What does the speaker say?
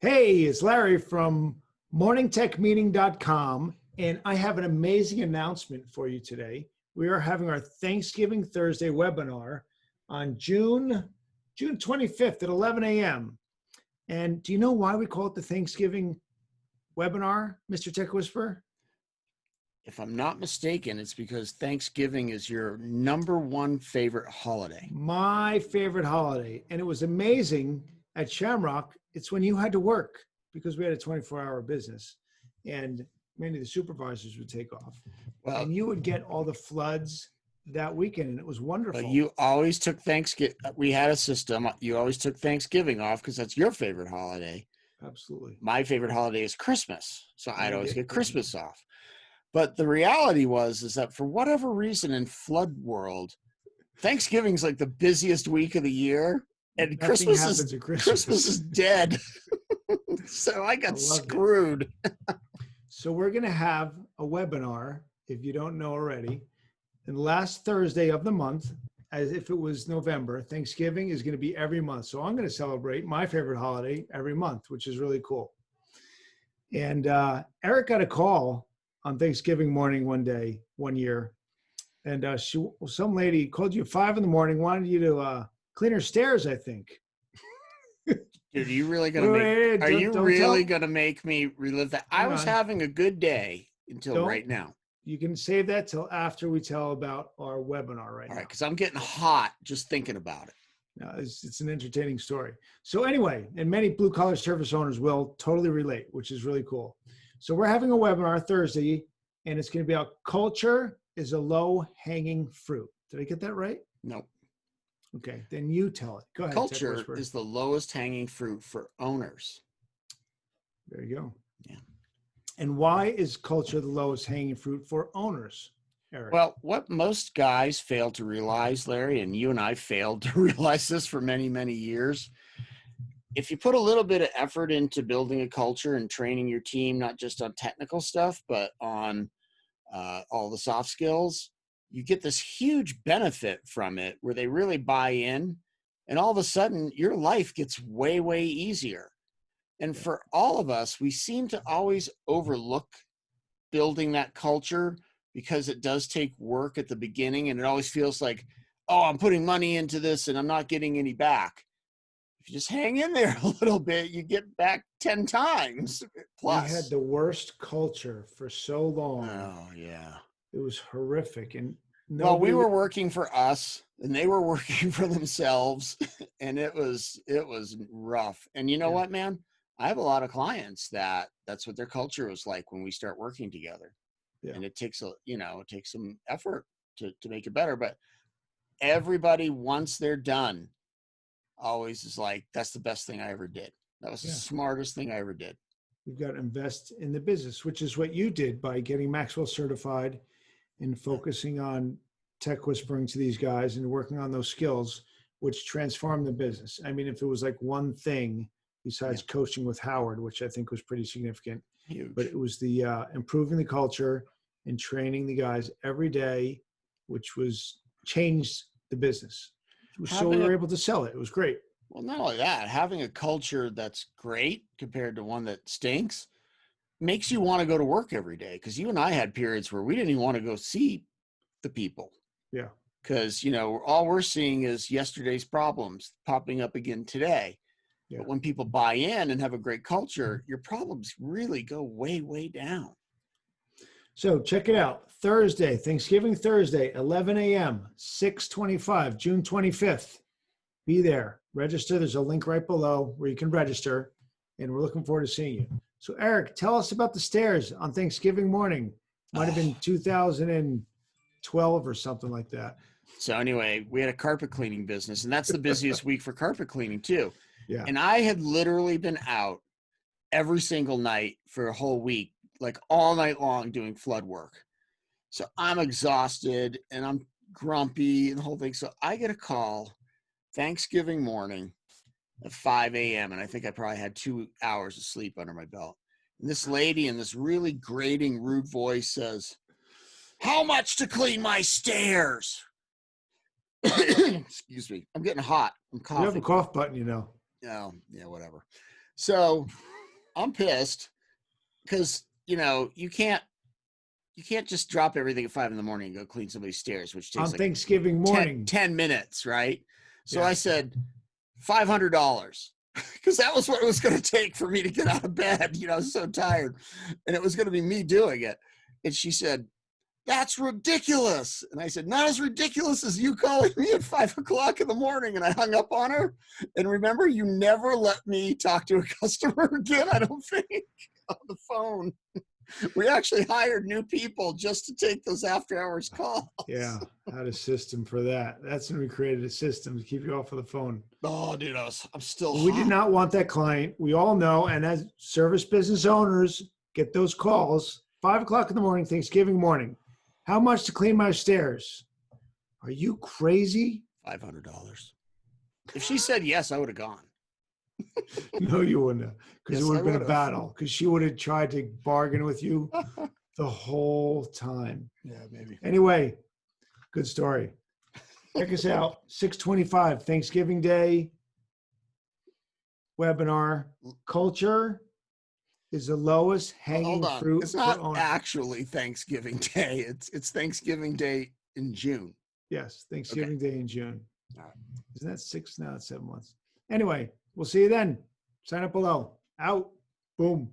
Hey, it's Larry from morningtechmeeting.com, and I have an amazing announcement for you today. We are having our Thanksgiving Thursday webinar on June 25th at 11 a.m. And do you know why we call it the Thanksgiving webinar, Mr. Tech Whisperer? If I'm not mistaken, it's because Thanksgiving is your number one favorite holiday. My favorite holiday. And it was amazing at Shamrock. It's when you had to work because we had a 24-hour business and many of the supervisors would take off. Well, And you would get all the floods that weekend, and it was wonderful. but you always took Thanksgiving. We had a system. You always took Thanksgiving off because that's your favorite holiday. Absolutely. My favorite holiday is Christmas. So I'd always get Christmas Yeah. off. But the reality is that for whatever reason in flood world, Thanksgiving's like the busiest week of the year. And Christmas is dead. So I got screwed. So we're going to have a webinar, if you don't know already, and last Thursday of the month, as if it was November. Thanksgiving is going to be every month. So I'm going to celebrate my favorite holiday every month, which is really cool. And Eric got a call on Thanksgiving morning one year, and some lady called you at 5 a.m, wanted you to clean her stairs, I think. Dude, are you really gonna make me relive that? I was having a good day until right now. You can save that till after we tell about our webinar right now. All right, because I'm getting hot just thinking about it. No, it's an entertaining story. So anyway, and many blue collar service owners will totally relate, which is really cool. So we're having a webinar Thursday, and it's going to be about culture is a low hanging fruit. Did I get that right? No. Okay, then you tell it. Go ahead. Culture is the lowest hanging fruit for owners. There you go. Yeah. And why is culture the lowest hanging fruit for owners, Eric? Well, what most guys fail to realize, Larry, and you and I failed to realize this for many, many years. If you put a little bit of effort into building a culture and training your team, not just on technical stuff, but on all the soft skills, you get this huge benefit from it where they really buy in, and all of a sudden your life gets way, way easier. And for all of us, we seem to always overlook building that culture because it does take work at the beginning, and it always feels like, oh, I'm putting money into this and I'm not getting any back. If you just hang in there a little bit, you get back 10 times plus. We had the worst culture for so long. Oh, yeah. It was horrific. And well, we were working for us and they were working for themselves, and it was rough. And you know what, man? I have a lot of clients that's what their culture was like when we start working together. Yeah. And it takes some effort to make it better. But everybody, once they're done, always is like, that's the best thing I ever did. That was the smartest thing I ever did. You've got to invest in the business, which is what you did by getting Maxwell certified and focusing on tech whispering to these guys and working on those skills, which transformed the business. I mean, if it was like one thing besides coaching with Howard, which I think was pretty significant, but it was the improving the culture and training the guys every day, which was changed the business. So we were able to sell it. It was great. Well, not only that, having a culture that's great compared to one that stinks makes you want to go to work every day. Because you and I had periods where we didn't even want to go see the people. Yeah. Because, all we're seeing is yesterday's problems popping up again today. Yeah. But when people buy in and have a great culture, your problems really go way, way down. So check it out. Thursday, Thanksgiving Thursday, 11 a.m., 6/25, June 25th. Be there. Register. There's a link right below where you can register, and we're looking forward to seeing you. So, Eric, tell us about the stairs on Thanksgiving morning. Might have been 2012 or something like that. So anyway, we had a carpet cleaning business, and that's the busiest week for carpet cleaning too. Yeah. And I had literally been out every single night for a whole week, like all night long doing flood work. So I'm exhausted and I'm grumpy and the whole thing. So I get a call Thanksgiving morning at 5 a.m. And I think I probably had 2 hours of sleep under my belt. And this lady in this really grating, rude voice says, "How much to clean my stairs?" Excuse me. I'm getting hot. I'm coughing. You have a cough button, Oh, yeah, whatever. So I'm pissed because you can't just drop everything at 5 a.m. and go clean somebody's stairs, which On takes like Thanksgiving 10, morning. 10 minutes, right? So I Yes. said $500 because that was what it was going to take for me to get out of bed. I was so tired, and it was going to be me doing it. And she said, "That's ridiculous." And I said, "Not as ridiculous as you calling me at 5 o'clock in the morning." And I hung up on her. And remember, you never let me talk to a customer again, I don't think, on the phone. We actually hired new people just to take those after hours calls. Yeah, had a system for that. That's when we created a system to keep you off of the phone. Oh, dude, I'm still We did hot. not want that client. We all know. And as service business owners get those calls, 5 o'clock in the morning, Thanksgiving morning. How much to clean my stairs? Are you crazy? $500. If she said yes, I would have gone. No, you wouldn't have, because Yes, it would I have been a would've. battle, because she would have tried to bargain with you the whole time. Yeah, maybe. Anyway, good story. Check us out. 625 Thanksgiving Day webinar. Culture is the lowest hanging Hold on. fruit It's for not owners. actually Thanksgiving Day. It's Thanksgiving Day in June. Yes, Thanksgiving Day in June. All right. Isn't that 6? No, it's 7 months. Anyway, we'll see you then. Sign up below. Out. Boom.